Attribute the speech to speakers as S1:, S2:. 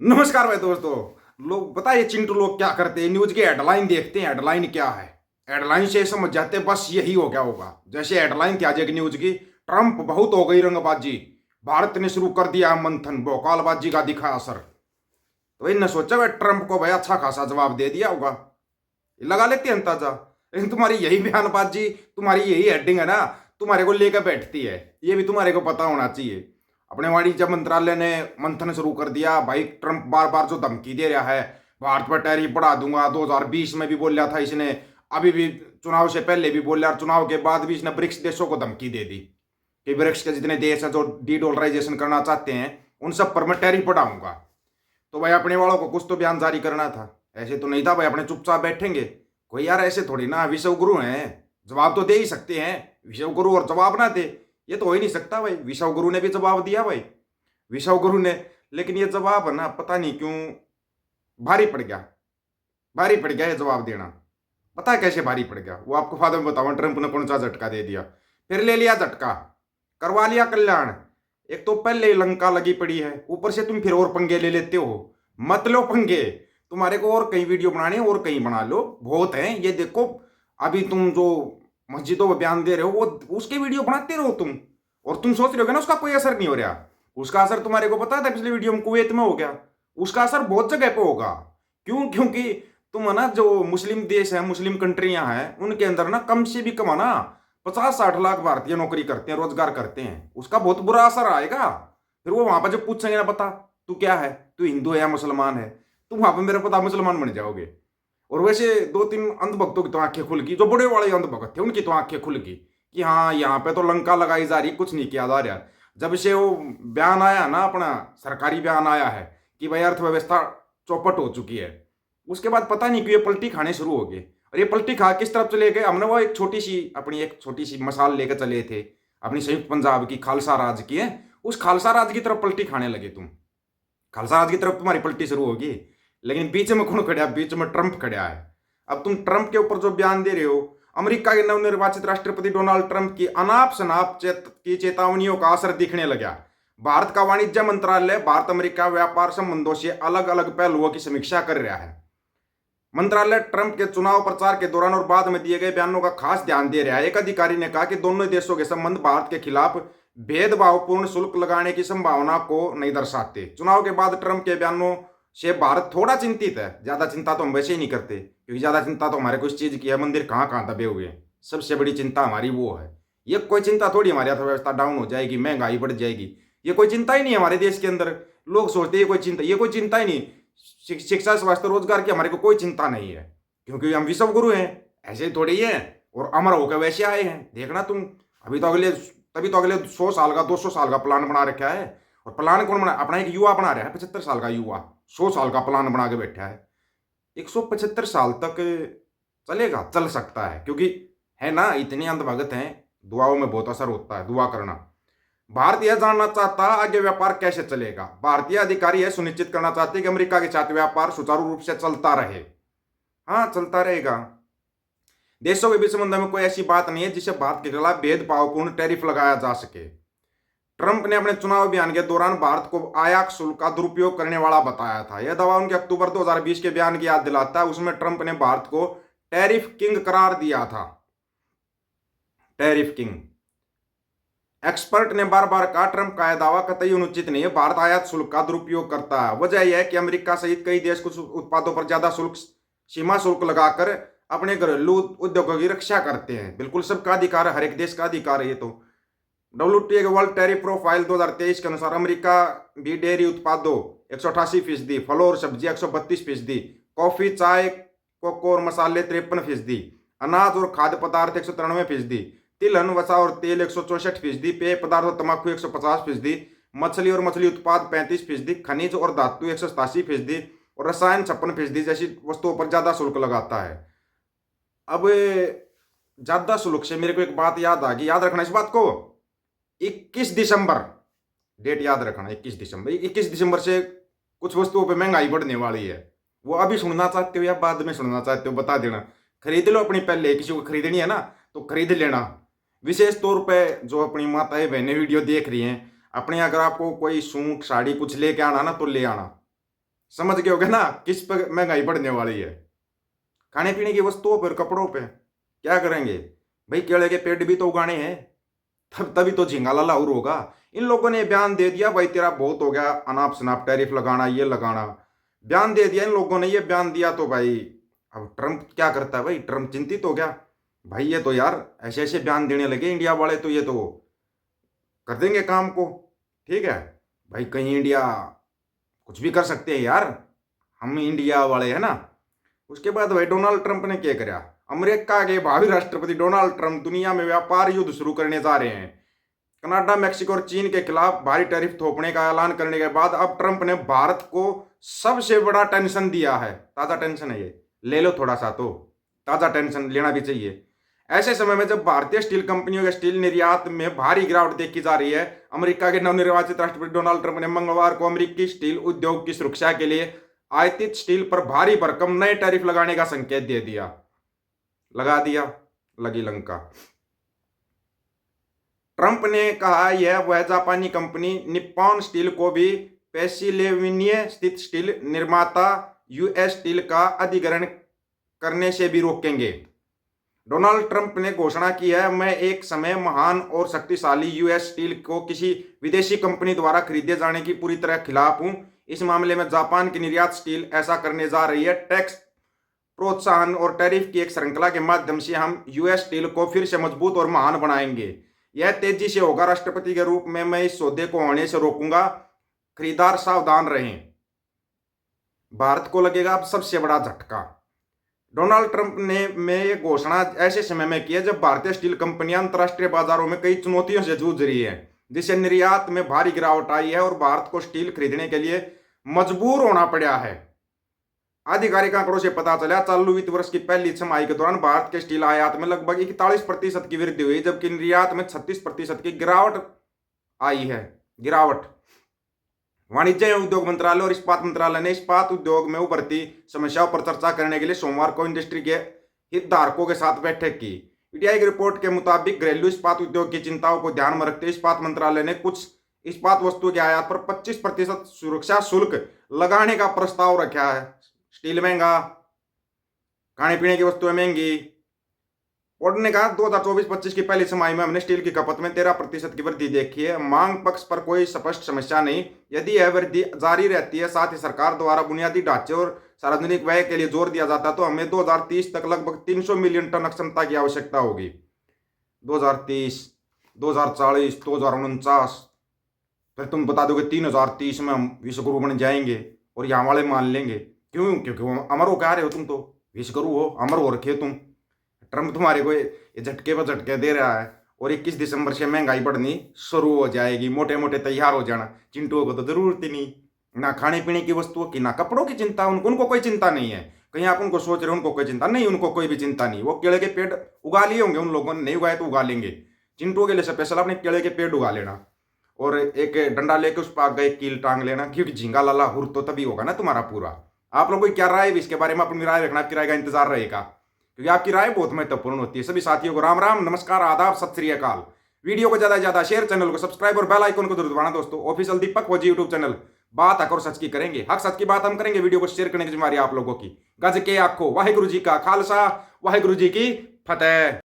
S1: नमस्कार भाई दोस्तों। लोग बताइए चिंटू लोग क्या करते हैं, न्यूज की हेडलाइन देखते हैं। हेडलाइन क्या है, हेडलाइन से समझ जाते हैं बस यही हो गया होगा। जैसे हेडलाइन थी आज एक न्यूज की, ट्रंप बहुत हो गई रंगबाजी, भारत ने शुरू कर दिया मंथन, भौकालबाजी का दिखा असर। तो इनने सोचा भाई ट्रंप को भाई अच्छा खासा जवाब दे दिया होगा, लगा लेते हैं अंदाजा। लेकिन तुम्हारी यही बयानबाजी, तुम्हारी यही हेडिंग है ना, तुम्हारे को लेकर बैठती है। ये भी तुम्हारे को पता होना चाहिए। अपने वाणिज्य मंत्रालय ने मंथन शुरू कर दिया। भाई ट्रंप बार बार जो धमकी दे रहा है, भारत पर टैरिफ बढ़ा दूंगा, 2020 में भी बोल रहा था इसने, अभी भी चुनाव से पहले भी बोल रहा, चुनाव के बाद भी इसने ब्रिक्स देशों को धमकी दे दी कि ब्रिक्स के जितने देश है जो डी डॉलराइजेशन करना चाहते हैं उन सब पर मैं टैरिफ बढ़ाऊंगा। तो भाई अपने वालों को कुछ तो बयान जारी करना था, ऐसे तो नहीं था भाई अपने चुपचाप बैठेंगे। कोई यार ऐसे थोड़ी ना, विश्व गुरु हैं, जवाब तो दे ही सकते हैं। विश्व गुरु और जवाब ना दे, ये तो हो ही नहीं सकता भाई। विश्व गुरु ने भी जवाब दिया भाई, विश्व गुरु ने, लेकिन ये जवाब है ना पता नहीं क्यों भारी पड़ गया। भारी पड़ गया ये जवाब देना। पता है कैसे भारी पड़ गया, वो आपको बाद में बताऊं। ट्रंप ने कौन सा झटका दे दिया, फिर ले लिया झटका, करवा लिया कल्याण। एक तो पहले ही लंका लगी पड़ी है, ऊपर से तुम फिर और पंगे ले लेते हो। मत लो पंगे, तुम्हारे को और कई वीडियो बनाने और कहीं बना लो, बहुत हैं ये देखो। अभी तुम जो मस्जिदों में बयान दे रहे हो वो उसके वीडियो बनाते रहो तुम, और तुम सोच रहे हो ना उसका कोई असर नहीं हो रहा। उसका असर तुम्हारे को पता था पिछले वीडियो में कुवैत में हो गया, उसका असर बहुत जगह पे होगा। क्यों? क्योंकि तुम है ना, जो मुस्लिम देश है, मुस्लिम कंट्रियां हैं, उनके अंदर ना कम से भी कम है ना 50-60 लाख भारतीय नौकरी करते हैं, रोजगार करते हैं। उसका बहुत बुरा असर आएगा। फिर वो वहां पर जब पूछेंगे ना, बता तू क्या है, तू हिंदू है या मुसलमान है, तुम वहां पर मेरे पता मुसलमान बन जाओगे। और वैसे 2-3 अंधभक्तों की तो आंखें खुल गई, जो बड़े वाले अंधभक्त थे उनकी तो आंखें खुल गई कि हाँ यहाँ पे तो लंका लगाई जा रही, कुछ नहीं किया जा रहा। जब से वो बयान आया ना, अपना सरकारी बयान आया है कि भाई अर्थव्यवस्था चौपट हो चुकी है, उसके बाद पता नहीं क्यों ये पलटी खाने शुरू हो गए। और ये पलटी खा किस तरफ चले गए, हमने वो एक छोटी सी अपनी एक छोटी सी मसाल लेकर चले थे अपनी संयुक्त पंजाब की, खालसा राज की है, उस खालसा राज की तरफ पलटी खाने लगे तुम। खालसा राज की तरफ तुम्हारी पलटी शुरू होगी। लेकिन बीच में कौन खड़ा है? बीच में ट्रंप खड़ा है। अब तुम ट्रंप के ऊपर जो बयान दे रहे हो, अमेरिका के नवनिर्वाचित राष्ट्रपति डोनाल्ड ट्रंप की अनाप शनाप की चेतावनियों का असर दिखने लगा। भारत का वाणिज्य मंत्रालय भारत अमेरिका व्यापार संबंधों से अलग अलग पहलुओं की समीक्षा कर रहा है। मंत्रालय ट्रंप के चुनाव प्रचार के दौरान और बाद में दिए गए बयानों का खास ध्यान दे रहा है। एक अधिकारी ने कहा कि दोनों देशों के संबंध भारत के खिलाफ भेदभावपूर्ण शुल्क लगाने की संभावना को नहीं दर्शाते। चुनाव के बाद ट्रंप के बयानों से भारत थोड़ा चिंतित है। ज्यादा चिंता तो हम वैसे ही नहीं करते, क्योंकि ज्यादा चिंता तो हमारे को इस चीज की है, मंदिर कहाँ कहाँ दबे हुए हैं। सबसे बड़ी चिंता हमारी वो है। ये कोई चिंता थोड़ी हमारी अर्थव्यवस्था डाउन हो जाएगी, महंगाई बढ़ जाएगी, ये कोई चिंता ही नहीं है हमारे देश के अंदर। लोग सोचते हैं ये कोई चिंता, ये कोई चिंता ही नहीं। शिक्षा, स्वास्थ्य, रोजगार की हमारे को कोई चिंता नहीं है, क्योंकि हम विश्व गुरु हैं। ऐसे ही थोड़ी है, और अमर होकर वैसे आए हैं। देखना तुम, अभी तो अगले तभी तो अगले 100 साल का 200 साल का प्लान बना रखा है। और प्लान कौन बना? अपना एक युवा बना रहा है, 75 साल का युवा 100 साल का प्लान बना के बैठा है। 175 साल तक चलेगा, चल सकता है, क्योंकि है ना इतने अंधभगत हैं। दुआओं में बहुत असर होता है, दुआ करना। भारत यह जानना चाहता आगे व्यापार कैसे चलेगा। भारतीय अधिकारी यह सुनिश्चित करना चाहते हैं कि अमेरिका के साथ व्यापार सुचारू रूप से चलता रहे। हाँ, चलता रहेगा। देशों के बीच संबंध में कोई ऐसी बात नहीं है जिसे भारत के खिलाफ भेदभावपूर्ण टैरिफ लगाया जा सके। ट्रंप ने अपने चुनाव अभियान के दौरान भारत को आयात शुल्क का दुरुपयोग करने वाला बताया था। यह दावा उनके अक्टूबर 2020 के बयान की याद दिलाता है। उसमें ट्रंप ने भारत को टैरिफ किंग करार दिया था। Tariff king. एक्सपर्ट ने बार बार कहा ट्रंप का यह दावा कतई अनुचित नहीं है, भारत आयात शुल्क का दुरुपयोग करता है। वजह यह है कि अमेरिका सहित कई देश कुछ उत्पादों पर ज्यादा शुल्क, सीमा शुल्क लगाकर अपने घरेलू उद्योगों की रक्षा करते हैं। बिल्कुल सबका अधिकार है, हर एक देश का अधिकार है ये तो। WTO के वर्ल्ड टैरिफ प्रोफाइल 2023 के अनुसार अमेरिका भी डेयरी उत्पादों 188%, फलों और सब्जियां 132%, कॉफी, चाय, कोको और मसाले 53%, अनाज और खाद्य पदार्थ 193%, तिलहन, वसा और तेल 164%, पेय पदार्थ और तंबाकू 150%, मछली और मछली उत्पाद 35%, खनिज और धातु 187% और रसायन 56% जैसी वस्तुओं पर ज्यादा शुल्क लगाता है। अब ज्यादा शुल्क से मेरे को एक बात याद आ गई, याद रखना इस बात को। 21 दिसंबर, डेट याद रखना, 21 दिसंबर से कुछ वस्तुओं पे महंगाई बढ़ने वाली है। वो अभी सुनना चाहते हो या बाद में सुनना चाहते हो, बता देना। खरीद लो अपनी, पहले किसी को खरीदनी है ना तो खरीद लेना। विशेष तौर पे जो अपनी माताएं बहनें वीडियो देख रही हैं, अपने अगर आपको कोई सूट साड़ी कुछ लेके आना ना तो ले आना। समझ गए होगे ना किस पर महंगाई बढ़ने वाली है। खाने पीने की वस्तुओं पर, कपड़ों पे क्या करेंगे भाई? केले के पेड़ भी तो उगाने हैं, तब तभी तो झींगा लाहौर होगा। इन लोगों ने बयान दे दिया भाई तेरा बहुत हो गया, अनाप शनाप टैरिफ लगाना, ये लगाना, बयान दे दिया इन लोगों ने। ये बयान दिया तो भाई अब ट्रम्प क्या करता है भाई? ट्रम्प चिंतित हो गया भाई, ये तो यार ऐसे ऐसे बयान देने लगे इंडिया वाले, तो ये तो कर देंगे काम को। ठीक है भाई, कहीं इंडिया कुछ भी कर सकते हैं यार, हम इंडिया वाले है ना। उसके बाद भाई डोनाल्ड ट्रंप ने क्या करा? अमेरिका के भावी राष्ट्रपति डोनाल्ड ट्रंप दुनिया में व्यापार युद्ध शुरू करने जा रहे हैं। कनाडा, मेक्सिको और चीन के खिलाफ भारी टैरिफ थोपने का ऐलान करने के बाद अब ट्रंप ने भारत को सबसे बड़ा टेंशन दिया है। ताजा टेंशन है ये, ले लो थोड़ा सा, तो ताजा टेंशन लेना भी चाहिए। ऐसे समय में जब भारतीय स्टील कंपनियों के स्टील निर्यात में भारी गिरावट देखी जा रही है, अमेरिका के नवनिर्वाचित राष्ट्रपति डोनाल्ड ट्रंप ने मंगलवार को अमेरिकी स्टील उद्योग की सुरक्षा के लिए आयातित स्टील पर भारी भरकम नए टैरिफ लगाने का संकेत दे दिया। लगा दिया, लगी लंका। ट्रंप ने कहा यह वह जापानी कंपनी निप्पॉन स्टील को भी पेंसिल्वेनिया स्थित स्टील निर्माता यूएस स्टील का अधिग्रहण करने से भी रोकेंगे। डोनाल्ड ट्रंप ने घोषणा की है, मैं एक समय महान और शक्तिशाली यूएस स्टील को किसी विदेशी कंपनी द्वारा खरीदे जाने की पूरी तरह खिलाफ हूं। इस मामले में जापान की निर्यात स्टील ऐसा करने जा रही है। टैक्स प्रोत्साहन और टैरिफ की एक श्रृंखला के माध्यम से हम यूएस स्टील को फिर से मजबूत और महान बनाएंगे। यह तेजी से होगा। राष्ट्रपति के रूप में मैं इस सौदे को होने से रोकूंगा। खरीदार सावधान रहें। भारत को लगेगा अब सबसे बड़ा झटका। डोनाल्ड ट्रंप ने में ये घोषणा ऐसे समय में की है जब भारतीय स्टील कंपनियां अंतर्राष्ट्रीय बाजारों में कई चुनौतियों से जूझ रही है, जिससे निर्यात में भारी गिरावट आई है और भारत को स्टील खरीदने के लिए मजबूर होना पड़ा है। आधिकारिक आंकड़ों से पता चला चालू वित्त वर्ष की पहली छमाही के दौरान भारत के स्टील आयात में लगभग 41% की वृद्धि हुई, जबकि निर्यात में 36% की गिरावट आई है। गिरावट। वाणिज्य एवं उद्योग मंत्रालय और इस्पात मंत्रालय ने इस्पात उद्योग में उभरती समस्याओं पर चर्चा करने के लिए सोमवार को इंडस्ट्री के हितधारकों के साथ बैठक की। पीटीआई की रिपोर्ट के मुताबिक घरेलू इस्पात उद्योग की चिंताओं को ध्यान में रखते हुए इस्पात मंत्रालय ने कुछ इस्पात वस्तुओं के आयात पर 25% सुरक्षा शुल्क लगाने का प्रस्ताव रखा है। स्टील महंगा, खाने पीने की वस्तुएं महंगी। बोर्ड ने कहा 2024-25 की पहली छमाही में हमने स्टील की खपत में 13% की वृद्धि देखी है। मांग पक्ष पर कोई स्पष्ट समस्या नहीं। यदि यह वृद्धि जारी रहती है, साथ ही सरकार द्वारा बुनियादी ढांचे और सार्वजनिक व्यय के लिए जोर दिया जाता, तो हमें 2030 तक लगभग 300 मिलियन टन क्षमता की आवश्यकता होगी। 2030, 2040, 2049, फिर तुम बता दोगे 3030 में हम विश्वगुरु बन जाएंगे और यहाँ वाले मान लेंगे। क्यों? क्योंकि वो अमर हो कह रहे हो तुम, तो विश्वगुरु हो, अमर हो रखे तुम। ट्रंप तुम्हारे को ये झटके पर झटके दे रहा है और 21 दिसंबर से महंगाई बढ़नी शुरू हो जाएगी। मोटे मोटे तैयार हो जाना। चिंटुओं को तो जरूरत ही नहीं, ना खाने पीने की वस्तुओं की, ना कपड़ों की चिंता। उनको कोई चिंता नहीं है। कहीं आप उनको सोच रहे हो उनको कोई चिंता नहीं, उनको कोई भी चिंता नहीं। वो केले के पेड़ उगा लिए होंगे उन लोगों ने, नहीं उगाए तो उगा लेंगे। चिंटुओं के लिए स्पेशल अपने केले के पेड़ उगा लेना और एक डंडा लेके उस पर आगे कील टांग लेना, क्योंकि झींगा लाला हुर तो तभी होगा ना तुम्हारा पूरा। आप लोगों की क्या राय है इसके बारे में? अपनी राय रखना, आपकी राय का इंतजार रहेगा, क्योंकि आपकी राय बहुत महत्वपूर्ण होती है। सभी साथियों को राम राम, नमस्कार, आदाब, सत श्री अकाल। वीडियो को ज्यादा से ज्यादा शेयर, चैनल को सब्सक्राइब और बेल आइकन को जरूर दबाना दोस्तों। ऑफिशियल दीपक फौजी यूट्यूब चैनल। बात हक और सच की करेंगे, हक सच की बात हम करेंगे। वीडियो को शेयर करने की जिम्मेदारी आप लोगों की। गज के आखो वाहिगुरु जी का खालसा, वाहिगुरु जी की फतेह।